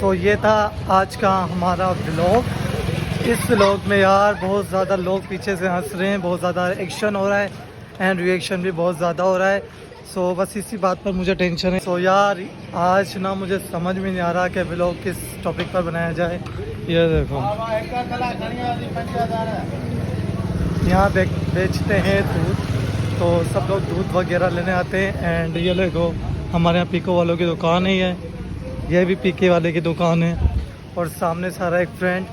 तो ये था आज का हमारा व्लॉग। इस व्लॉग में यार बहुत ज़्यादा लोग पीछे से हंस रहे हैं, बहुत ज़्यादा एक्शन हो रहा है एंड रिएक्शन भी बहुत ज़्यादा हो रहा है। सो बस इसी बात पर मुझे टेंशन है। सो यार आज ना मुझे समझ में नहीं आ रहा कि व्लॉग किस टॉपिक पर बनाया जाए। ये देखो यहाँ बेचते हैं दूध, तो सब लोग दूध वगैरह लेने आते हैं। एंड ये देखो हमारे यहाँ पीको वालों की दुकान ही है, ये भी पीके वाले की दुकान है। और सामने सारा एक फ्रेंड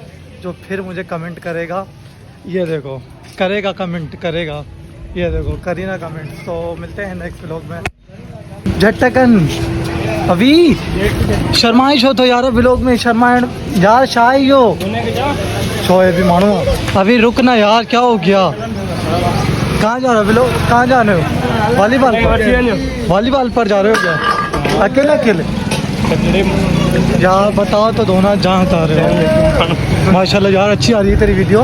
जो फिर मुझे कमेंट करेगा, ये देखो करेगा कमेंट करेगा, ये देखो करीना कमेंट। तो मिलते हैं नेक्स्ट व्लॉग में। झटकन अभी शर्माइश हो तो यार व्लॉग में शर्माइण यार शाही हो शोए भी मानो। अभी रुकना यार, क्या हो गया, कहाँ जा रहे हो व्लॉग, कहाँ जा रहे हो? वॉलीबॉल पर जा रहे हो क्या अकेले अकेले? यार बताओ तो दोनों जहाँ जा रहे हो। माशाल्लाह यार अच्छी आ रही है तेरी वीडियो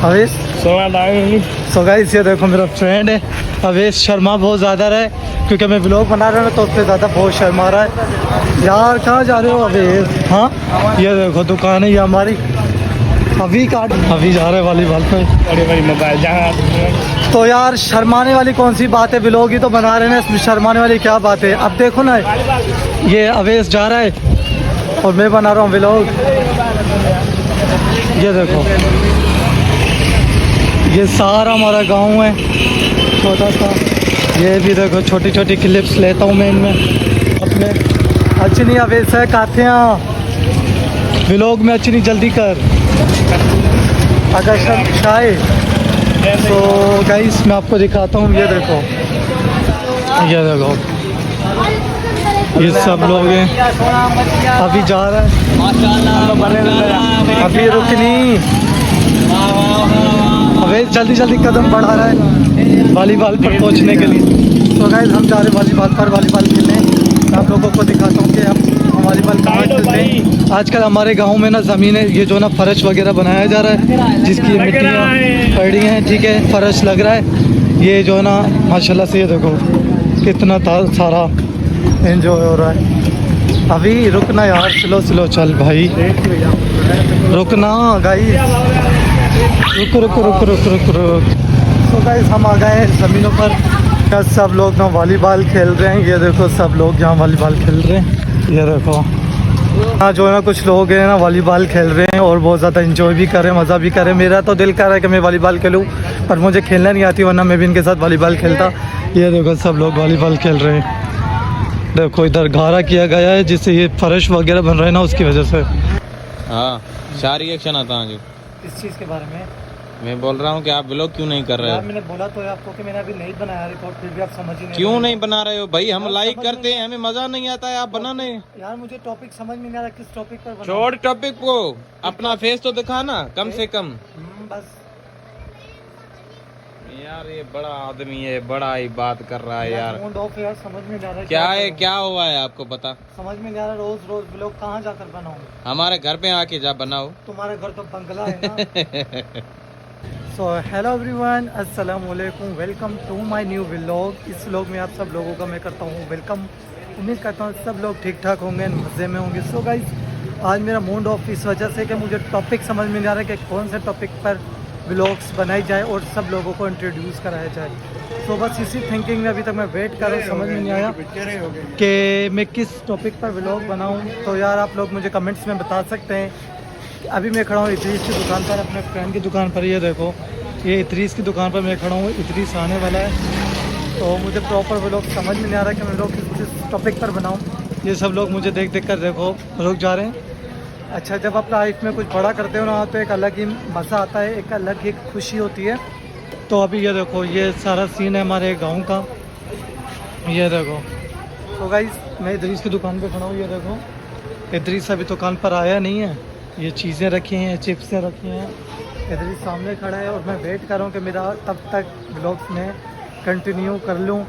अवेश। सो गाइस ये देखो मेरा फ्रेंड है अवेश, शर्मा बहुत ज़्यादा रहा है क्योंकि मैं व्लॉग बना रहा हूँ तो उससे ज़्यादा बहुत शर्मा रहा है। यार कहाँ जा रहे हो अवेश? हाँ ये देखो दुकान है ये हमारी। अभी जा रहे वॉलीबॉल पे। मोबाइल जहाँ तो यार शर्माने वाली कौन सी बात है, व्लॉग ही तो बना रहे हैं, इसमें शर्माने वाली क्या बात है? अब देखो ना ये अवेश जा रहा है और मैं बना रहा हूँ व्लॉग। ये देखो ये सारा हमारा गांव है छोटा सा। ये भी देखो छोटी छोटी क्लिप्स लेता हूँ मैं इनमें अपने। अच्छी नहीं अवेश है काथे व्लॉग में, अच्छी नहीं जल्दी कर अगर शाये। तो गाइस मैं आपको दिखाता हूँ, ये देखो ये सब लोग हैं। अभी जा रहा है, अभी रुकनी, अबे जल्दी जल्दी कदम बढ़ा रहा है वॉलीबॉल पर पहुंचने के लिए। तो गाइस हम जा रहे हैं वॉलीबॉल खेलने। मैं आप लोगों को दिखाता हूँ कि हम वॉलीबॉल कहाँ खेलते हैं। आजकल हमारे गांव में ना ज़मीन है, ये जो ना फर्श वगैरह बनाया जा रहा है जिसकी ये मिट्टियाँ पड़ी हैं, ठीक है फर्श लग रहा है। ये जो ना माशाल्लाह से ये देखो कितना सारा एंजॉय हो रहा है। अभी रुकना यार, स्लो चल भाई, रुकना गाइस, रुक। तो गाइस हम आ गए हैं ज़मीनों पर। सब लोग ना वॉलीबॉल खेल रहे हैं, ये देखो सब लोग यहाँ वॉलीबॉल खेल रहे हैं। ये देखो हाँ जो है ना कुछ लोग हैं ना वॉलीबॉल खेल रहे हैं और बहुत ज़्यादा एंजॉय भी कर रहे हैं, मज़ा भी कर रहे हैं। मेरा तो दिल कर रहा है कि मैं वॉलीबॉल खेलूँ पर मुझे खेलना नहीं आती, वरना मैं भी इनके साथ वॉलीबॉल खेलता। ये देखो सब लोग वॉलीबॉल खेल रहे हैं। देखो इधर गारा किया गया है जिससे ये फर्श वगैरह बन रहा है ना उसकी वजह से। हाँ क्या रिएक्शन आता है इस चीज़ के बारे में मैं बोल रहा हूँ कि आप व्लॉग क्यों नहीं कर रहे हो? मैंने बोला तो है आपको कि मैंने अभी नहीं बनाया रिकॉर्ड, फिर भी आप समझ ही नहीं। क्यों नहीं बना रहे हो भाई? हम लाइक करते हैं, हमें मजा नहीं आता है, आप बनाने। यार मुझे टॉपिक समझ में नहीं आ रहा किस टॉपिक पर बनाऊं। छोड़ टॉपिक को, अपना फेस तो दिखाना कम से कम। बस यार ये बड़ा आदमी है, बड़ा ही बात कर रहा है यार। मूड ऑफ है यार, समझ में नहीं आ रहा क्या है, क्या हुआ है आपको पता? समझ में नहीं आ रहा। रोज व्लॉग कहाँ जाकर बनाऊं? हमारे घर पे आके जा बनाओ। तुम्हारे घर तो बंगला है ना। सो हेलो एवरीवन, अस्सलाम वालेकुम, welcome to my new vlog. इस व्लॉग में आप सब लोगों का मैं करता हूँ वेलकम। उम्मीद करता हूँ सब लोग ठीक ठाक होंगे, मज़े में होंगे। सो गाइस आज मेरा मूड ऑफ इस वजह से कि मुझे टॉपिक समझ में नहीं आ रहा है कि कौन से टॉपिक पर व्लॉग्स बनाई जाए और सब लोगों को इंट्रोड्यूस कराया जाए। तो बस इसी थिंकिंग में अभी तक मैं वेट कर रहा हूँ, समझ में नहीं आया कि मैं किस टॉपिक पर व्लॉग बनाऊँ। तो यार आप लोग मुझे कमेंट्स में बता सकते हैं। अभी मैं खड़ा हूँ इतरीस की दुकान पर, अपने फ्रेंड की दुकान पर। ये देखो ये इतरीस की दुकान पर मैं खड़ा हूँ, इतरीस आने वाला है। तो मुझे प्रॉपर व्लॉग समझ में नहीं आ रहा है कि मैं लोग किस टॉपिक पर बनाऊँ। ये सब लोग मुझे देख कर देखो रुक जा रहे हैं। अच्छा जब आप लाइफ में कुछ बड़ा करते हो ना तो एक अलग ही मज़ा आता है, एक अलग ही खुशी होती है। तो अभी ये देखो ये सारा सीन है हमारे गाँव का। ये देखो तो गाइस मैं इतरीस की दुकान पर खड़ा हूँ। ये देखो इतरीस अभी दुकान पर आया नहीं है, ये चीज़ें रखी हैं, चिप्सें रखी हैं, इधर ही सामने खड़ा है और मैं वेट कर रहा हूँ कि मेरा तब तक व्लॉग्स में कंटिन्यू कर लूँ।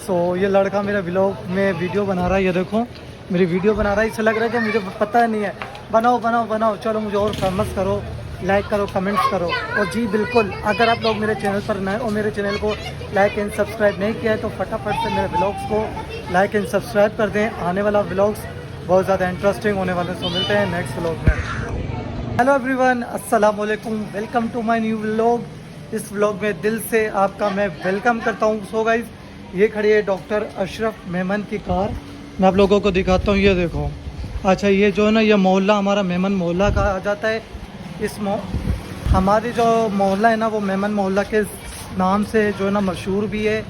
सो ये लड़का मेरा व्लॉग में वीडियो बना रहा है, ये देखो मेरी वीडियो बना रहा है। इससे लग रहा है कि मुझे पता नहीं है। बनाओ चलो मुझे और फेमस करो, लाइक करो, कमेंट्स करो। और जी बिल्कुल अगर आप लोग मेरे चैनल पर नए और मेरे चैनल को लाइक एंड सब्सक्राइब नहीं किया है तो फटाफट से मेरे व्लॉग्स को लाइक एंड सब्सक्राइब कर दें। आने वाला व्लॉग्स बहुत ज़्यादा इंटरेस्टिंग होने वाले। सो मिलते हैं नेक्स्ट व्लॉग में। हेलो एवरीवन, अस्सलाम वालेकुम, welcome to my new vlog. इस व्लॉग में दिल से आपका मैं वेलकम करता हूँ। सो गाइस, ये खड़ी है डॉक्टर अशरफ मेमन की कार। मैं आप लोगों को दिखाता हूँ, ये देखो। अच्छा, ये जो है ना, ये मोहल्ला हमारा मेमन मोहल्ला कहा जाता है। हमारी जो मोहल्ला है ना, वो मेमन मोहल्ला के नाम से जो है ना मशहूर भी है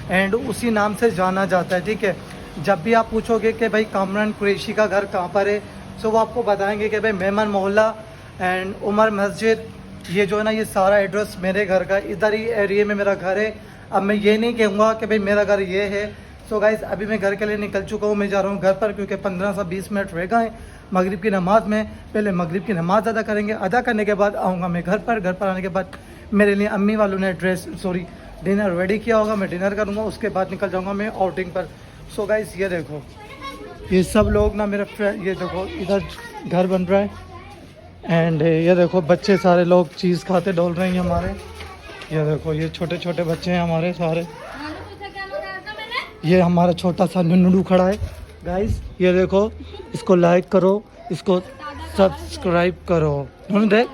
एंड उसी नाम से जाना जाता है। ठीक है, जब भी आप पूछोगे कि भाई कामरान कुरैशी का घर कहाँ पर है, तो वो आपको बताएंगे कि भाई मेमन मोहल्ला एंड उमर मस्जिद। ये जो है ना, ये सारा एड्रेस मेरे घर का, इधर ही एरिया में मेरा घर है। अब मैं ये नहीं कहूँगा कि भाई मेरा घर ये है। सो गाइस, अभी मैं घर के लिए निकल चुका हूँ। मैं जा रहा हूँ घर पर, क्योंकि 15 से 20 मिनट रह गए मगरिब की नमाज़ में। पहले मगरिब की नमाज़ अदा करेंगे, अदा करने के बाद आऊँगा मैं घर पर। घर पर आने के बाद मेरे लिए अम्मी वालों ने डिनर रेडी किया होगा, मैं डिनर करूँगा। उसके बाद निकल जाऊँगा मैं आउटिंग पर। सो गाइस, ये देखो, ये सब लोग ना मेरे फ्रेंड, ये देखो इधर घर बन रहा है एंड ये देखो बच्चे सारे लोग चीज़ खाते डोल रहे हैं हमारे। ये देखो, ये छोटे छोटे बच्चे हैं हमारे सारे। ये हमारा छोटा सा नुनू खड़ा है। गाइस, ये देखो, इसको लाइक करो, इसको सब्सक्राइब करो। नुनू देख,